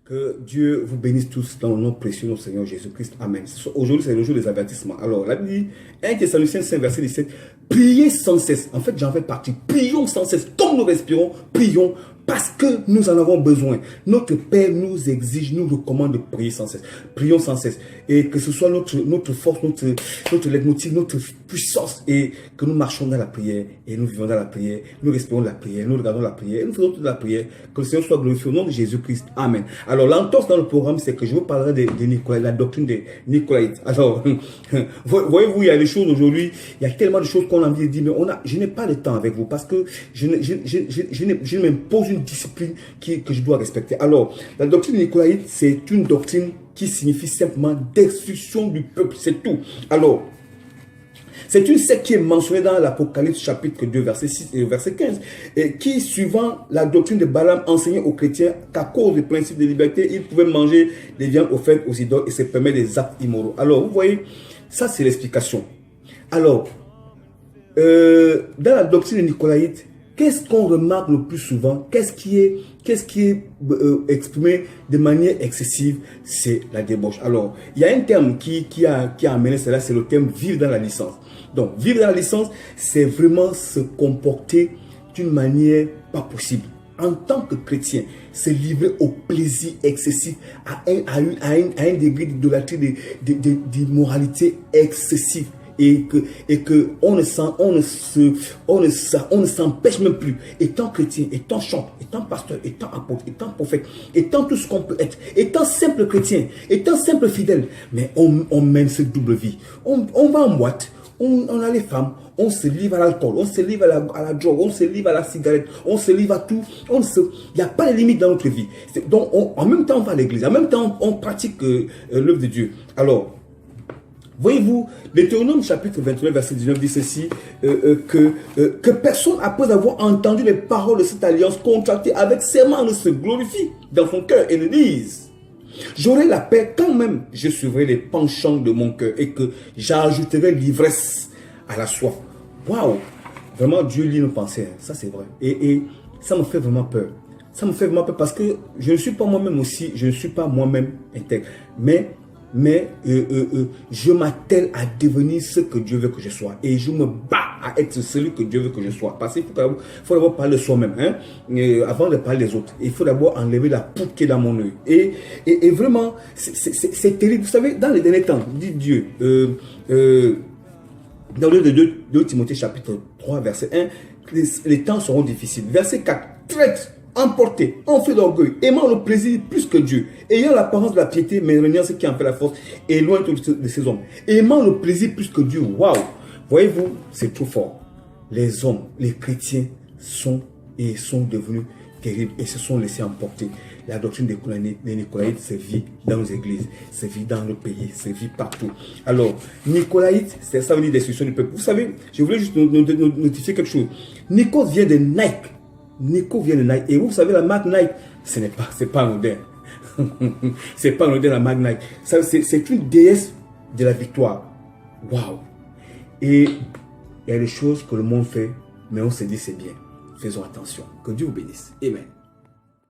Que Dieu vous bénisse tous dans le nom précieux de notre Seigneur Jésus-Christ. Amen. Aujourd'hui, c'est le jour des avertissements. Alors, la Bible dit, 1 Thessaloniciens 5, verset 17, priez sans cesse. En fait, j'en fais partie. Prions sans cesse. Comme nous respirons, prions parce que nous en avons besoin. Notre Père nous exige, nous recommande de prier sans cesse. Prions sans cesse. Et que ce soit notre force, notre leitmotiv, notre puissance. Et que nous marchons dans la prière. Et nous vivons dans la prière. Nous respirons la prière. Nous regardons la prière. Et nous faisons toute la prière. Que le Seigneur soit glorifié au nom de Jésus-Christ. Amen. Alors, l'entorse dans le programme, c'est que je vous parlerai de Nicolas, la doctrine des Nicolaïtes. Alors, voyez-vous, il y a des choses aujourd'hui, il y a tellement de choses qu'on a envie de dire, mais je n'ai pas le temps avec vous parce que je m'impose une discipline que je dois respecter. Alors, la doctrine nicolaïte, c'est une doctrine qui signifie simplement destruction du peuple, c'est tout. Alors, c'est une secte qui est mentionnée dans l'Apocalypse chapitre 2, verset 6 et verset 15, et qui, suivant la doctrine de Balaam, enseignait aux chrétiens qu'à cause du principe de liberté, ils pouvaient manger des viandes offertes aux idoles et se permettre des actes immoraux. Alors, vous voyez, ça c'est l'explication. Alors, dans la doctrine nicolaïte, qu'est-ce qu'on remarque le plus souvent? Qu'est-ce qui est exprimé de manière excessive? C'est la débauche. Alors, il y a un terme qui a amené cela, c'est le terme vivre dans la licence. Donc, vivre dans la licence, c'est vraiment se comporter d'une manière pas possible. En tant que chrétien, se livrer au plaisir excessif, à un degré d'idolâtrie, d'immoralité excessive. Et que on ne s'empêche même plus, étant chrétien, étant chanteur, étant pasteur, étant apôtre, étant prophète, étant tout ce qu'on peut être, étant simple chrétien, étant simple fidèle, mais on mène cette double vie. On va en boîte, on a les femmes, on se livre à l'alcool, on se livre à la drogue, on se livre à la cigarette, on se livre à tout. Il n'y a pas de limite dans notre vie. Donc en même temps on va à l'église, en même temps on pratique l'œuvre de Dieu. Alors, voyez-vous, Deutéronome chapitre 29, verset 19 dit ceci, que personne, après avoir entendu les paroles de cette alliance contractée avec serment, ne se glorifie dans son cœur et ne dise, j'aurai la paix quand même, je suivrai les penchants de mon cœur et que j'ajouterai l'ivresse à la soif. Waouh! Vraiment, Dieu lit nos pensées, ça c'est vrai. Et ça me fait vraiment peur. Ça me fait vraiment peur parce que je ne suis pas moi-même aussi, je ne suis pas moi-même intègre. Mais je m'attelle à devenir ce que Dieu veut que je sois. Et je me bats à être celui que Dieu veut que je sois. Parce qu'il faut d'abord parler de soi-même, hein, avant de parler des autres. Il faut d'abord enlever la poutre qui est dans mon œil. Et vraiment, c'est terrible. Vous savez, dans les derniers temps, dit Dieu, dans le livre de 2 Timothée chapitre 3, verset 1, les temps seront difficiles. Verset 4, traite, emporté, enflé d'orgueil, aimant le plaisir plus que Dieu, ayant l'apparence de la piété, mais reniant ce qui en fait la force, et loin de ces hommes. Aimant le plaisir plus que Dieu. Waouh! Voyez-vous, c'est trop fort. Les hommes, les chrétiens sont devenus terribles et se sont laissés emporter. La doctrine des Nicolaïtes se vit dans nos églises, se vit dans nos pays, se vit partout. Alors, Nicolaïte, ça veut dire destruction du peuple. Vous savez, je voulais juste notifier quelque chose. Nikos vient de Nike. Nico vient de Nike. Et vous savez, la marque Nike, c'est pas anodin. C'est pas anodin la marque Nike. C'est une déesse de la victoire. Waouh! Et il y a des choses que le monde fait, mais on se dit c'est bien. Faisons attention. Que Dieu vous bénisse. Amen.